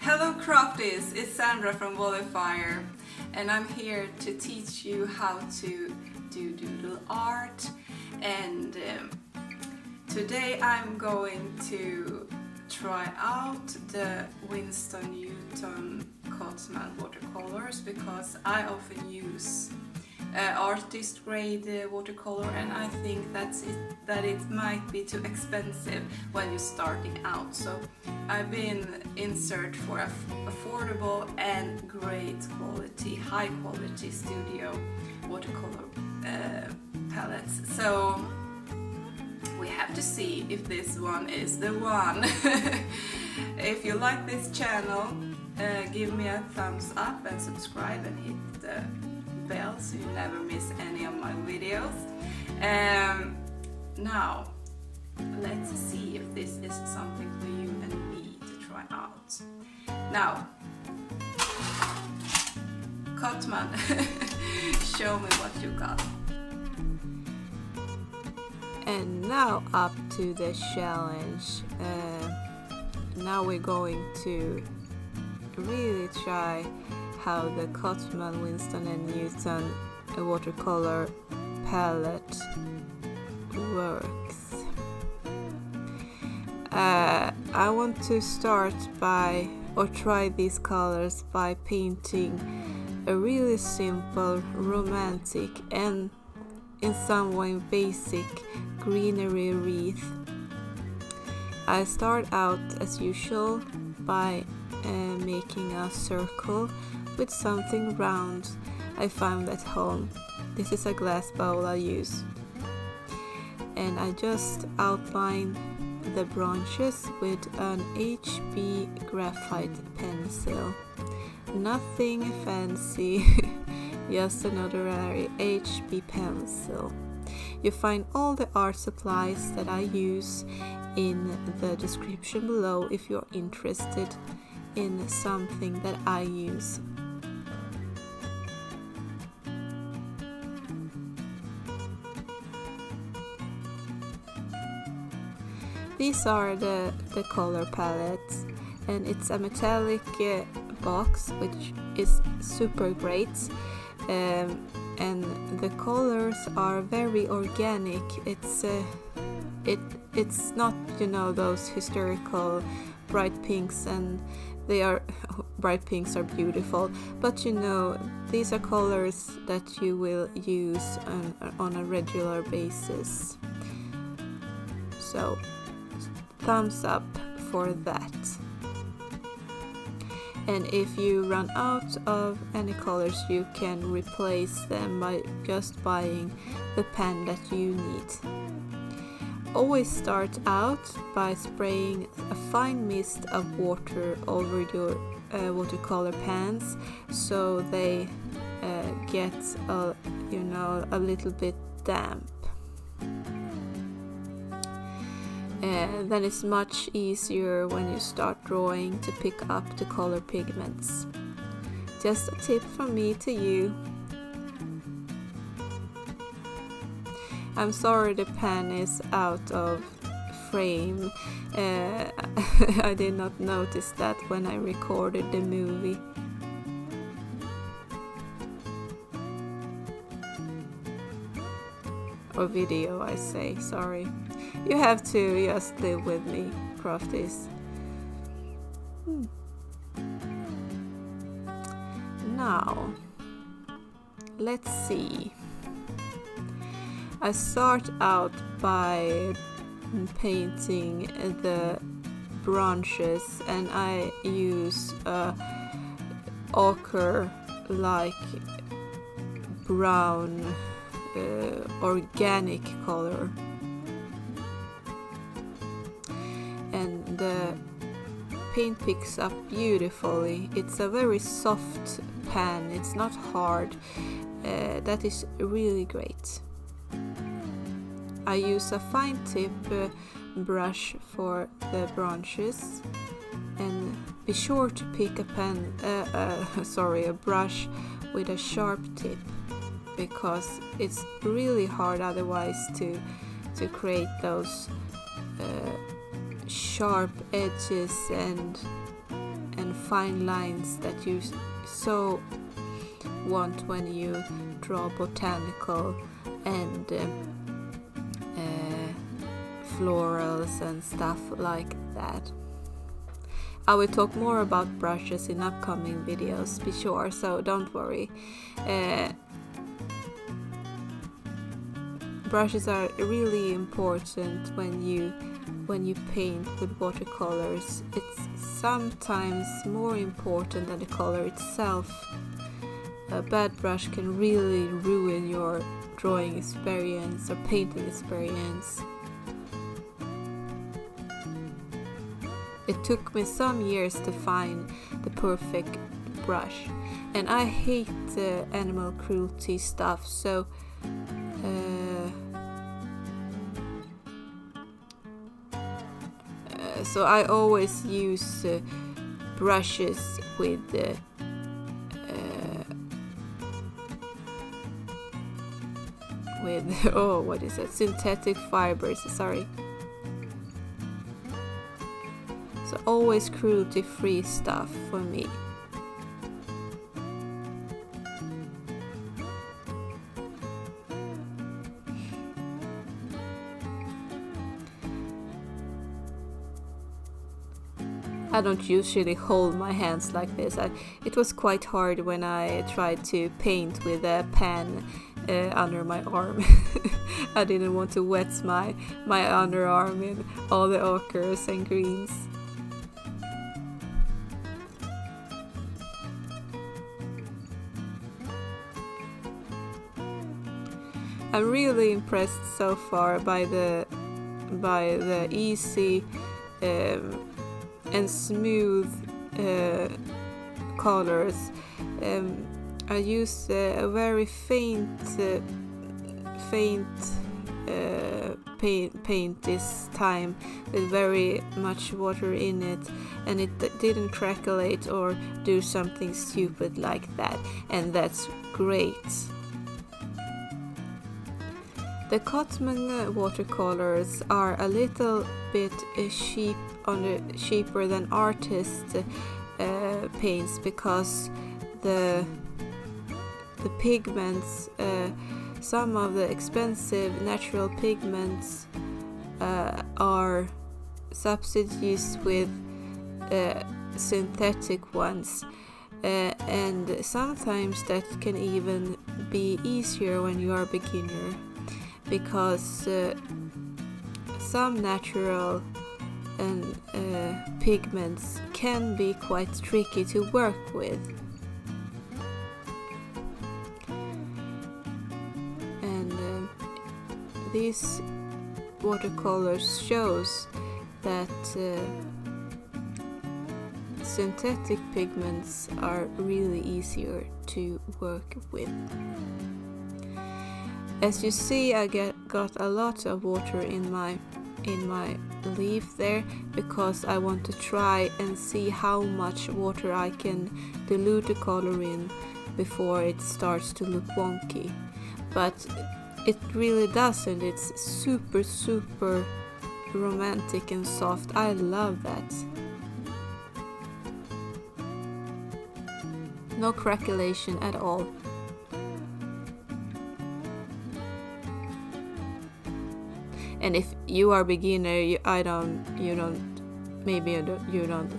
Hello crafties, it's Sandra from Fire, and I'm here to teach you how to do doodle art. And today I'm going to try out the Winsor Newton Cotman watercolors, because I often use artist grade watercolor, and I think that it might be too expensive when you're starting out. So I've been in search for affordable and great quality, high quality studio watercolor palettes. So we have to see if this one is the one. If you like this channel, give me a thumbs up and subscribe and hit the bell so you never miss any of my videos. Now let's see if this is something for you and me to try out. Now, Cotman, show me what you got. And now up to the challenge. Now we're going to really try how the Cotman Winsor and Newton watercolor palette works. I want to start by, or try these colors by painting a really simple, romantic and in some way basic greenery wreath. I start out as usual by making a circle with something round I found at home. This is a glass bowl I use. And I just outline the branches with an HB graphite pencil. Nothing fancy, just an ordinary HB pencil. You find all the art supplies that I use in the description below if you're interested in something that I use. These are the color palettes, and it's a metallic box which is super great, and the colors are very organic. It's not, you know, those hysterical bright pinks, and they are bright pinks are beautiful, but you know, these are colors that you will use on a regular basis. So thumbs up for that. And if you run out of any colors, you can replace them by just buying the pen that you need. Always start out by spraying a fine mist of water over your watercolor pans, so they get a little bit damp. Then it's much easier when you start drawing to pick up the color pigments. Just a tip from me to you. I'm sorry the pen is out of frame. I did not notice that when I recorded the movie. Or video, I say, sorry. You have to just live with me, crafties. Now, let's see. I start out by painting the branches, and I use ochre like brown organic color, and the paint picks up beautifully. It's a very soft pen, it's not hard. That is really great. I use a fine tip brush for the branches, and be sure to pick a brush with a sharp tip, because it's really hard otherwise to create those sharp edges and fine lines that you so want when you draw botanical and florals and stuff like that. I will talk more about brushes in upcoming videos, be sure, so don't worry. Brushes are really important when you paint with watercolors. It's sometimes more important than the color itself. A bad brush can really ruin your drawing experience or painting experience. It took me some years to find the perfect brush, and I hate animal cruelty stuff, so I always use brushes with oh, what is it? Synthetic fibers, sorry. So always cruelty-free stuff for me. I don't usually hold my hands like this. It was quite hard when I tried to paint with a pen under my arm. I didn't want to wet my underarm in all the ochres and greens. I'm really impressed so far by the easy and smooth colors. I use a very faint paint this time with very much water in it, and it didn't crackleate or do something stupid like that, and that's great. The Cotman watercolors are a little bit cheaper than artist paints because the pigments, some of the expensive natural pigments are substitutes with synthetic ones, and sometimes that can even be easier when you are a beginner, because some natural and pigments can be quite tricky to work with. And these watercolors shows that synthetic pigments are really easier to work with. As you see, I got a lot of water in my leaf there, because I want to try and see how much water I can dilute the color in before it starts to look wonky. But it really doesn't. It's super romantic and soft. I love that. No craquelation at all. And if you are a beginner, you don't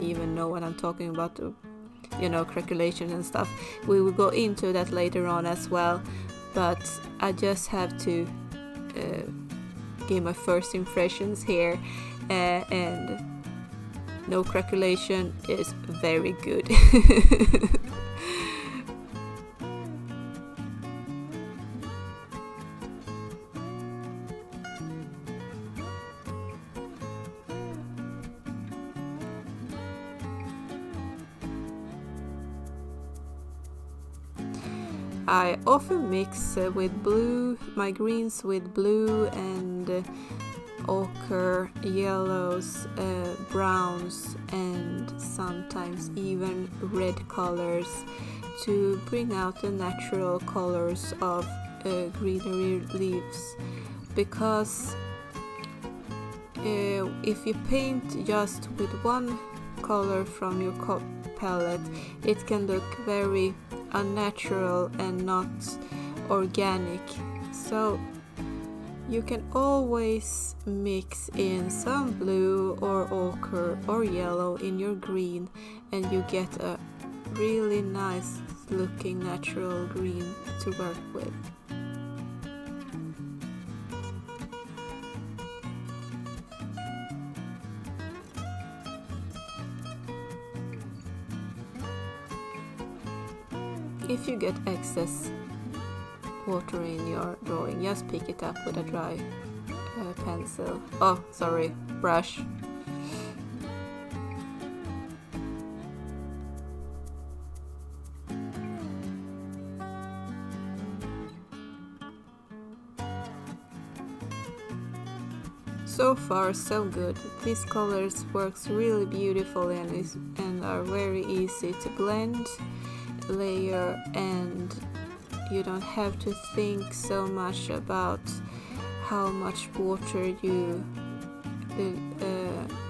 even know what I'm talking about, craquelation and stuff. We will go into that later on as well, but I just have to give my first impressions here, and no craquelation is very good. I often mix with blue, my greens with blue and ochre, yellows, browns, and sometimes even red colors to bring out the natural colors of greenery leaves. Because if you paint just with one color from your palette, it can look very unnatural and not organic. So you can always mix in some blue or ochre or yellow in your green, and you get a really nice looking natural green to work with. If you get excess water in your drawing, just pick it up with a dry brush. So far so good. These colors works really beautifully and are very easy to blend, layer, and you don't have to think so much about how much water you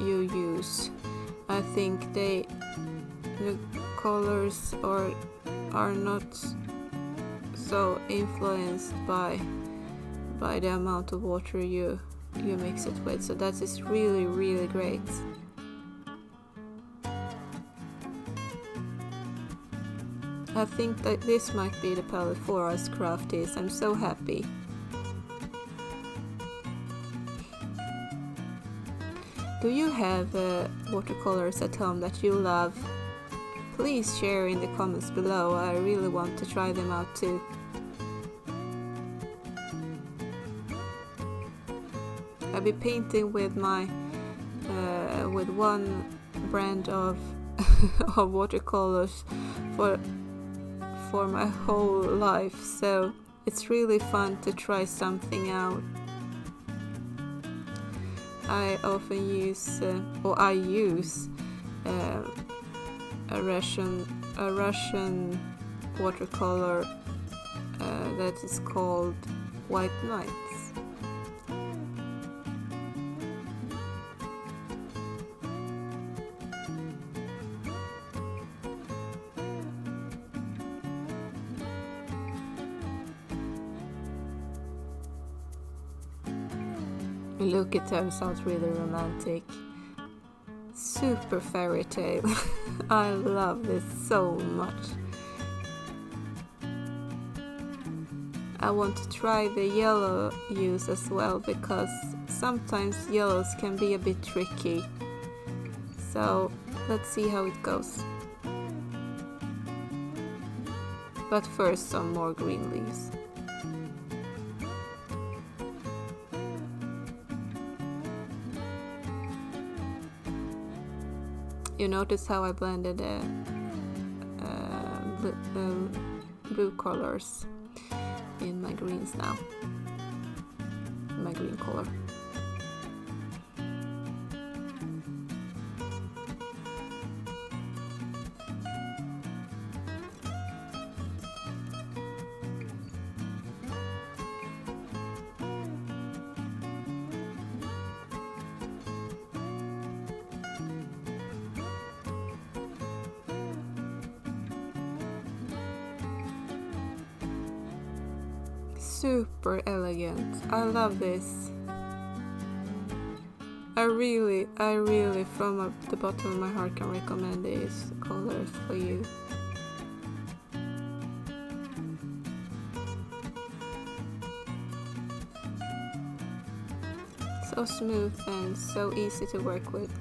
use. I think the colors are not so influenced by the amount of water you mix it with, so that is really great. I think that this might be the palette for us crafties. I'm so happy. Do you have watercolors at home that you love? Please share in the comments below. I really want to try them out too. I'll be painting with my with one brand of of watercolors for my whole life, so it's really fun to try something out. I often use I use a Russian watercolor that is called White Nights. Look, it turns out really romantic. Super fairy tale. I love this so much. I want to try the yellow use as well, because sometimes yellows can be a bit tricky. So let's see how it goes. But first, some more green leaves. You notice how I blended blue colors in my greens now, my green color. Super elegant. I love this. I really from the bottom of my heart can recommend these colors for you. So smooth and so easy to work with.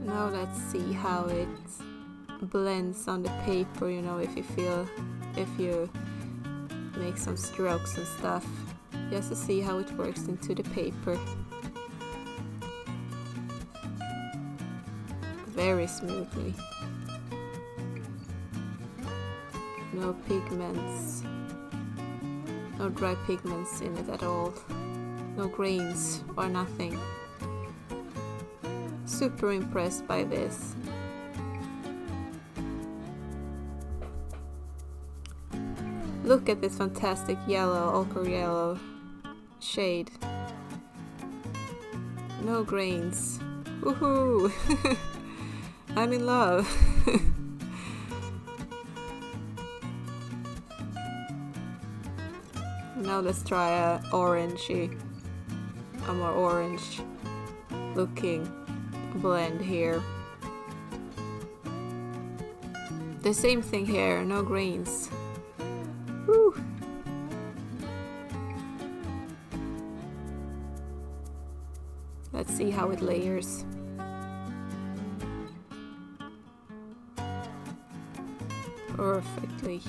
Now let's see how it blends on the paper, you know, if you make some strokes and stuff, just to see how it works into the paper. Very smoothly. No pigments, no dry pigments in it at all, no grains or nothing. super impressed by this. Look at this fantastic yellow, ochre yellow shade. No grains. Woohoo! I'm in love. Now let's try a more orange looking blend here. The same thing here, no grains. Woo. Let's see how it layers. Perfectly.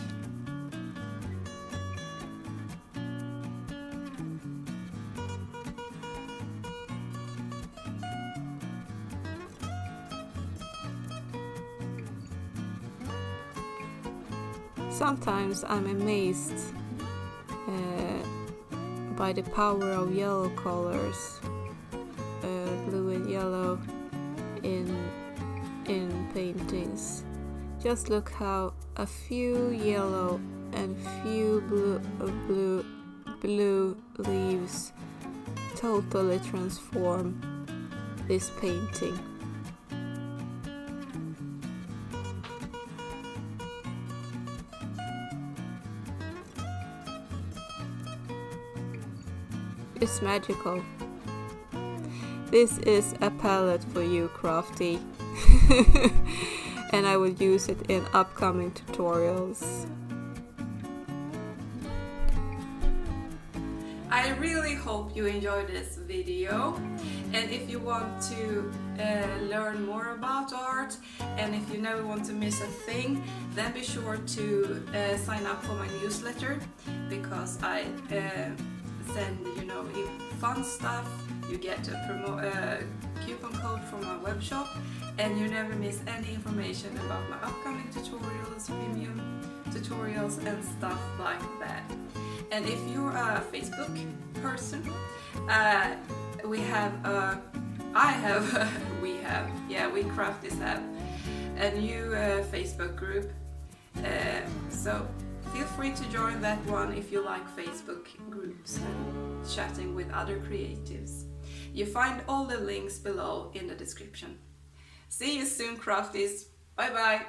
Sometimes I'm amazed by the power of yellow colors, blue and yellow in paintings. Just look how a few yellow and few blue leaves totally transform this painting. It's magical. This is a palette for you, Crafty. And I will use it in upcoming tutorials. I really hope you enjoyed this video, and if you want to learn more about art, and if you never want to miss a thing, then be sure to sign up for my newsletter, because I send fun stuff. You get a coupon code from my web shop, and you never miss any information about my upcoming tutorials, premium tutorials and stuff like that. And if you're a Facebook person, we Crafties have a new Facebook group, so feel free to join that one if you like Facebook groups and chatting with other creatives. You find all the links below in the description. See you soon, Crafties. Bye bye.